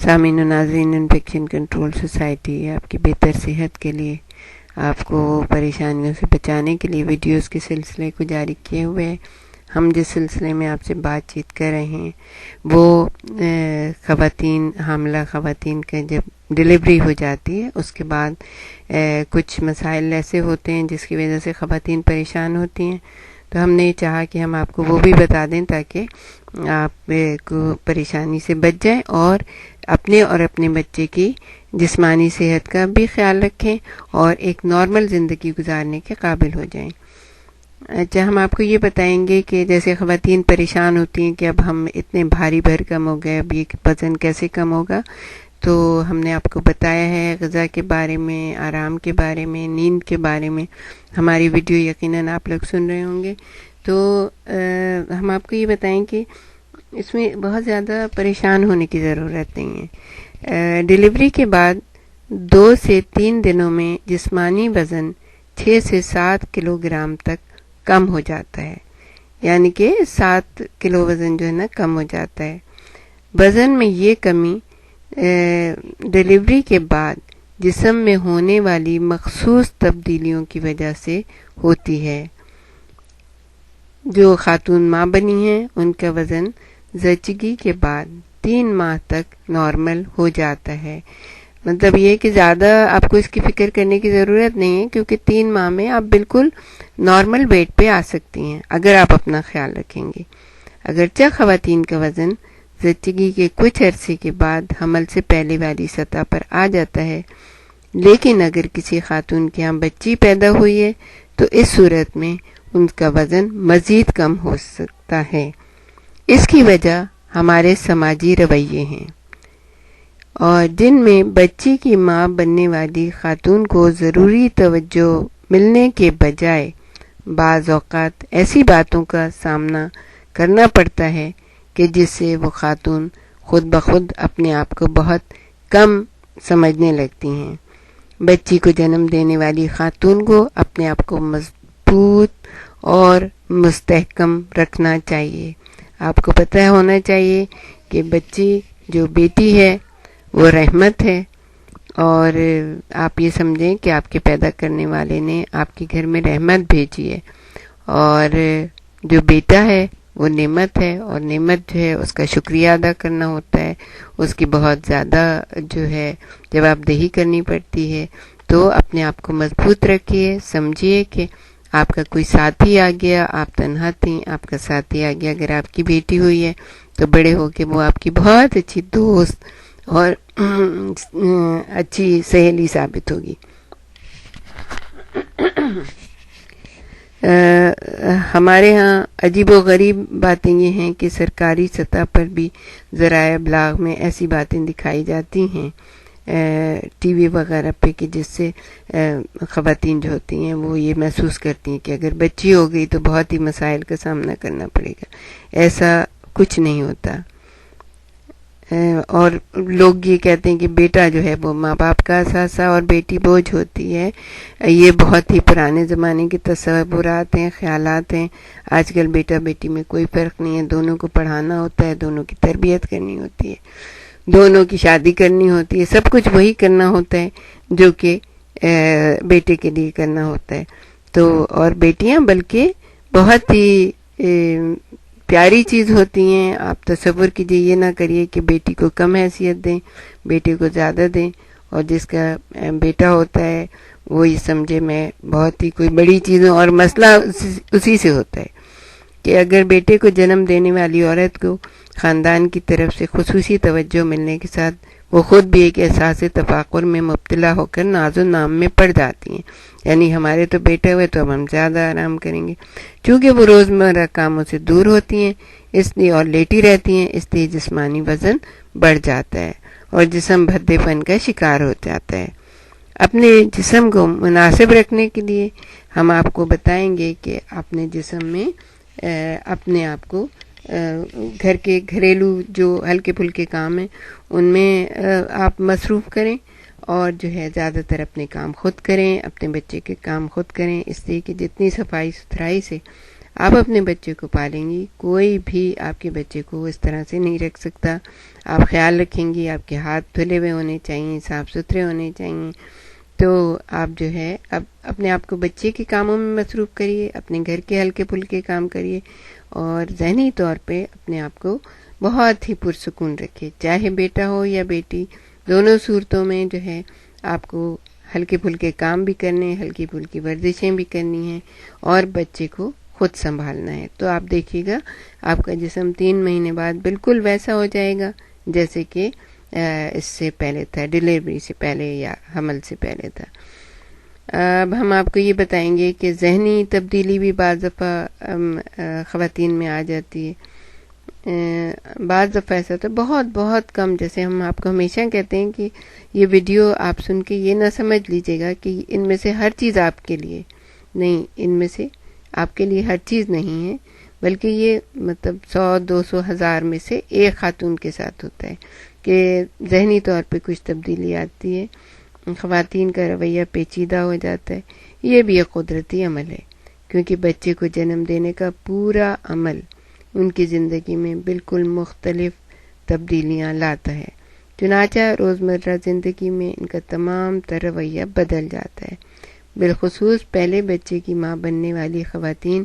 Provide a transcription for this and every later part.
سامعین و ناظرین، انفیکشن کنٹرول سوسائٹی آپ کی بہتر صحت کے لیے، آپ کو پریشانیوں سے بچانے کے لیے ویڈیوز کے سلسلے کو جاری کیے ہوئے ہے۔ ہم جس سلسلے میں آپ سے بات چیت کر رہے ہیں وہ خواتین، حاملہ خواتین کا جب ڈلیوری ہو جاتی ہے اس کے بعد کچھ مسائل ایسے ہوتے ہیں جس کی وجہ سے خواتین پریشان ہوتی ہیں، تو ہم نے چاہا کہ ہم آپ کو وہ بھی بتا دیں تاکہ آپ کو پریشانی سے بچ جائیں اور اپنے اور اپنے بچے کی جسمانی صحت کا بھی خیال رکھیں اور ایک نارمل زندگی گزارنے کے قابل ہو جائیں۔ اچھا، ہم آپ کو یہ بتائیں گے کہ جیسے خواتین پریشان ہوتی ہیں کہ اب ہم اتنے بھاری بھرکم ہو گئے، اب یہ وزن کیسے کم ہوگا، تو ہم نے آپ کو بتایا ہے غذا کے بارے میں، آرام کے بارے میں، نیند کے بارے میں۔ ہماری ویڈیو یقیناً آپ لوگ سن رہے ہوں گے، تو ہم آپ کو یہ بتائیں کہ اس میں بہت زیادہ پریشان ہونے کی ضرورت نہیں ہے۔ ڈلیوری کے بعد 2 سے 3 دنوں میں جسمانی وزن 6 سے 7 کلو گرام تک کم ہو جاتا ہے، یعنی کہ 7 کلو وزن جو ہے نا کم ہو جاتا ہے۔ وزن میں یہ کمی ڈلیوری کے بعد جسم میں ہونے والی مخصوص تبدیلیوں کی وجہ سے ہوتی ہے۔ جو خاتون ماں بنی ہیں ان کا وزن زچگی کے بعد 3 ماہ تک نارمل ہو جاتا ہے۔ مطلب یہ کہ زیادہ آپ کو اس کی فکر کرنے کی ضرورت نہیں ہے، کیونکہ 3 ماہ میں آپ بالکل نارمل ویٹ پہ آ سکتی ہیں اگر آپ اپنا خیال رکھیں گے۔ اگرچہ خواتین کا وزن زچگی کے کچھ عرصے کے بعد حمل سے پہلے والی سطح پر آ جاتا ہے، لیکن اگر کسی خاتون کے ہاں بچی پیدا ہوئی ہے تو اس صورت میں ان کا وزن مزید کم ہو سکتا ہے۔ اس کی وجہ ہمارے سماجی رویے ہیں، اور جن میں بچی کی ماں بننے والی خاتون کو ضروری توجہ ملنے کے بجائے بعض اوقات ایسی باتوں کا سامنا کرنا پڑتا ہے کہ جس سے وہ خاتون خود بخود اپنے آپ کو بہت کم سمجھنے لگتی ہیں۔ بچی کو جنم دینے والی خاتون کو اپنے آپ کو مضبوط اور مستحکم رکھنا چاہیے۔ آپ کو پتہ ہونا چاہیے کہ بچی جو بیٹی ہے وہ رحمت ہے، اور آپ یہ سمجھیں کہ آپ کے پیدا کرنے والے نے آپ کے گھر میں رحمت بھیجی ہے، اور جو بیٹا ہے وہ نعمت ہے، اور نعمت جو ہے اس کا شکریہ ادا کرنا ہوتا ہے، اس کی بہت زیادہ جو ہے جواب دہی کرنی پڑتی ہے۔ تو اپنے آپ کو مضبوط رکھیے، سمجھیے کہ آپ کا کوئی ساتھی آ گیا، آپ تنہا تھیں، آپ کا ساتھی آ گیا، اگر آپ کی بیٹی ہوئی ہے تو بڑے ہو کے وہ آپ کی بہت اچھی دوست اور اچھی سہیلی ثابت ہوگی۔ ہمارے ہاں عجیب و غریب باتیں یہ ہیں کہ سرکاری سطح پر بھی ذرائع ابلاغ میں ایسی باتیں دکھائی جاتی ہیں ٹی وی وغیرہ پہ کہ جس سے خواتین جو ہوتی ہیں وہ یہ محسوس کرتی ہیں کہ اگر بچی ہو گئی تو بہت ہی مسائل کا سامنا کرنا پڑے گا۔ ایسا کچھ نہیں ہوتا، اور لوگ یہ کہتے ہیں کہ بیٹا جو ہے وہ ماں باپ کا اثاثہ اور بیٹی بوجھ ہوتی ہے۔ یہ بہت ہی پرانے زمانے کے تصورات ہیں، خیالات ہیں۔ آج کل بیٹا بیٹی میں کوئی فرق نہیں ہے، دونوں کو پڑھانا ہوتا ہے، دونوں کی تربیت کرنی ہوتی ہے، دونوں کی شادی کرنی ہوتی ہے، سب کچھ وہی کرنا ہوتا ہے جو کہ بیٹے کے لیے کرنا ہوتا ہے۔ تو اور بیٹیاں بلکہ بہت ہی پیاری چیز ہوتی ہیں۔ آپ تصور کیجئے، یہ نہ کریے کہ بیٹی کو کم حیثیت دیں، بیٹے کو زیادہ دیں، اور جس کا بیٹا ہوتا ہے وہ یہ سمجھے میں بہت ہی کوئی بڑی چیز ہوں، اور مسئلہ اسی سے ہوتا ہے کہ اگر بیٹے کو جنم دینے والی عورت کو خاندان کی طرف سے خصوصی توجہ ملنے کے ساتھ وہ خود بھی ایک احساس تفاخر میں مبتلا ہو کر ناز و نام میں پڑ جاتی ہیں، یعنی ہمارے تو بیٹے ہوئے تو اب ہم زیادہ آرام کریں گے، چونکہ وہ روزمرہ کاموں سے دور ہوتی ہیں اس لیے اور لیٹی رہتی ہیں، اس لیے جسمانی وزن بڑھ جاتا ہے اور جسم بھدے پن کا شکار ہو جاتا ہے۔ اپنے جسم کو مناسب رکھنے کے لیے ہم آپ کو بتائیں گے کہ اپنے جسم میں اپنے آپ کو گھر کے گھریلو جو ہلکے پھلکے کام ہیں ان میں آپ مصروف کریں، اور جو ہے زیادہ تر اپنے کام خود کریں، اپنے بچے کے کام خود کریں، اس لیے کہ جتنی صفائی ستھرائی سے آپ اپنے بچے کو پالیں گی، کوئی بھی آپ کے بچے کو اس طرح سے نہیں رکھ سکتا. آپ خیال رکھیں گی، آپ کے ہاتھ دھلے ہوئے ہونے چاہیے، صاف ستھرے ہونے چاہیے. تو آپ جو ہے اب اپنے آپ کو بچے کے کاموں میں مصروف کریے، اپنے گھر کے ہلکے پھلکے کام کریے، اور ذہنی طور پہ اپنے آپ کو بہت ہی پرسکون رکھیے. چاہے بیٹا ہو یا بیٹی، دونوں صورتوں میں جو ہے آپ کو ہلکے پھلکے کام بھی کرنے، ہلکی پھلکی ورزشیں بھی کرنی ہیں، اور بچے کو خود سنبھالنا ہے. تو آپ دیکھیے گا آپ کا جسم 3 مہینے بعد بالکل ویسا ہو جائے گا جیسے کہ اس سے پہلے تھا، ڈلیوری سے پہلے یا حمل سے پہلے تھا. اب ہم آپ کو یہ بتائیں گے کہ ذہنی تبدیلی بھی بعض دفعہ خواتین میں آ جاتی ہے. بعض دفعہ ایسا تو بہت بہت کم، جیسے ہم آپ کو ہمیشہ کہتے ہیں کہ یہ ویڈیو آپ سن کے یہ نہ سمجھ لیجیے گا کہ ان میں سے ہر چیز آپ کے لیے نہیں، ان میں سے آپ کے لیے ہر چیز نہیں ہے، بلکہ یہ مطلب 100 200 1000 میں سے ایک خاتون کے ساتھ ہوتا ہے کہ ذہنی طور پہ کچھ تبدیلی آتی ہے، خواتین کا رویہ پیچیدہ ہو جاتا ہے. یہ بھی ایک قدرتی عمل ہے، کیونکہ بچے کو جنم دینے کا پورا عمل ان کی زندگی میں بالکل مختلف تبدیلیاں لاتا ہے. چنانچہ روزمرہ زندگی میں ان کا تمام تر رویہ بدل جاتا ہے. بالخصوص پہلے بچے کی ماں بننے والی خواتین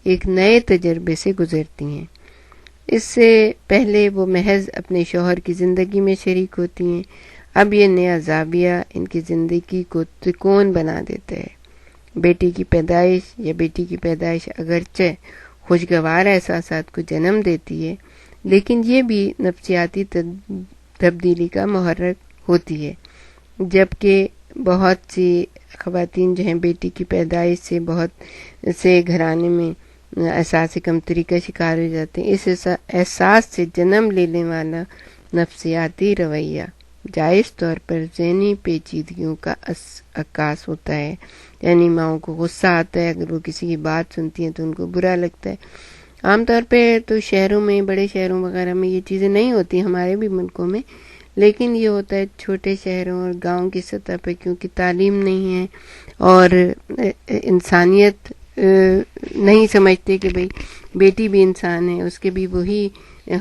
ایک نئے تجربے سے گزرتی ہیں. اس سے پہلے وہ محض اپنے شوہر کی زندگی میں شریک ہوتی ہیں، اب یہ نیا زاویہ ان کی زندگی کو تکون بنا دیتا ہے. بیٹی کی پیدائش یا بیٹی کی پیدائش اگرچہ خوشگوار احساسات کو جنم دیتی ہے، لیکن یہ بھی نفسیاتی تبدیلی کا محرک ہوتی ہے. جبکہ بہت سی خواتین جو ہیں بیٹی کی پیدائش سے بہت سے گھرانے میں احساس کمتری کا شکار ہو جاتے ہیں. اس احساس سے جنم لینے والا نفسیاتی رویہ جائز طور پر ذہنی پیچیدگیوں کا عکاس ہوتا ہے. یعنی ماؤں کو غصہ آتا ہے، اگر وہ کسی کی بات سنتی ہیں تو ان کو برا لگتا ہے. عام طور پہ تو شہروں میں، بڑے شہروں وغیرہ میں یہ چیزیں نہیں ہوتی، ہمارے بھی ملکوں میں، لیکن یہ ہوتا ہے چھوٹے شہروں اور گاؤں کی سطح پہ، کیونکہ تعلیم نہیں ہے اور انسانیت نہیں سمجھتے کہ بھئی بیٹی بھی انسان ہے، اس کے بھی وہی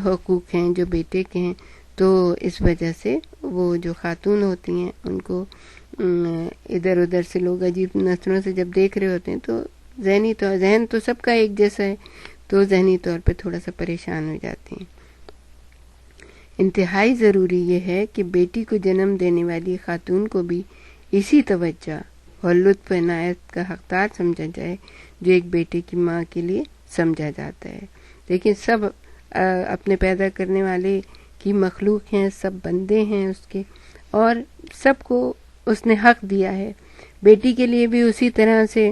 حقوق ہیں جو بیٹے کے ہیں. تو اس وجہ سے وہ جو خاتون ہوتی ہیں ان کو ادھر ادھر سے لوگ عجیب نظروں سے جب دیکھ رہے ہوتے ہیں تو ذہن تو سب کا ایک جیسا ہے، تو ذہنی طور پہ تھوڑا سا پریشان ہو جاتی ہیں. انتہائی ضروری یہ ہے کہ بیٹی کو جنم دینے والی خاتون کو بھی اسی توجہ اور لطف عنایت کا حقدار سمجھا جائے جو ایک بیٹے کی ماں کے لیے سمجھا جاتا ہے. لیکن سب اپنے پیدا کرنے والے کی مخلوق ہیں، سب بندے ہیں اس کے، اور سب کو اس نے حق دیا ہے. بیٹی کے لیے بھی اسی طرح سے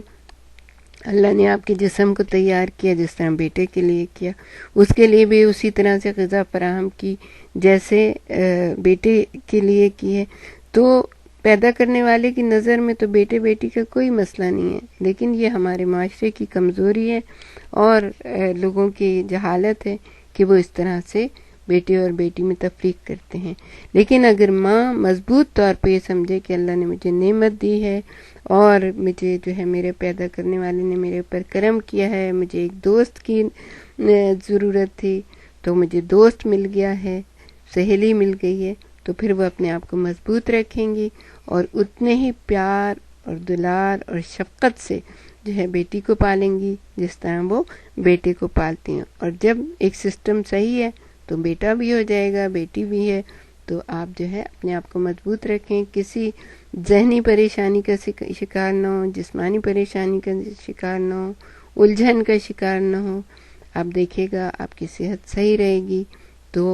اللہ نے آپ کے جسم کو تیار کیا جس طرح بیٹے کے لیے کیا، اس کے لیے بھی اسی طرح سے غذا فراہم کی جیسے بیٹے کے لیے کی ہے. تو پیدا کرنے والے کی نظر میں تو بیٹے بیٹی کا کوئی مسئلہ نہیں ہے، لیکن یہ ہمارے معاشرے کی کمزوری ہے اور لوگوں کی جہالت ہے کہ وہ اس طرح سے بیٹے اور بیٹی میں تفریق کرتے ہیں. لیکن اگر ماں مضبوط طور پہ یہ سمجھے کہ اللہ نے مجھے نعمت دی ہے اور مجھے جو ہے میرے پیدا کرنے والے نے میرے اوپر کرم کیا ہے، مجھے ایک دوست کی ضرورت تھی تو مجھے دوست مل گیا ہے، سہیلی مل گئی ہے، تو پھر وہ اپنے آپ کو مضبوط رکھیں گی اور اتنے ہی پیار اور دلار اور شفقت سے جو ہے بیٹی کو پالیں گی جس طرح وہ بیٹے کو پالتی ہیں. اور جب ایک سسٹم صحیح ہے تو بیٹا بھی ہو جائے گا، بیٹی بھی ہے. تو آپ جو ہے اپنے آپ کو مضبوط رکھیں، کسی ذہنی پریشانی کا شکار نہ ہو، جسمانی پریشانی کا شکار نہ ہو، الجھن کا شکار نہ ہو. آپ دیکھیے گا آپ کی صحت صحیح رہے گی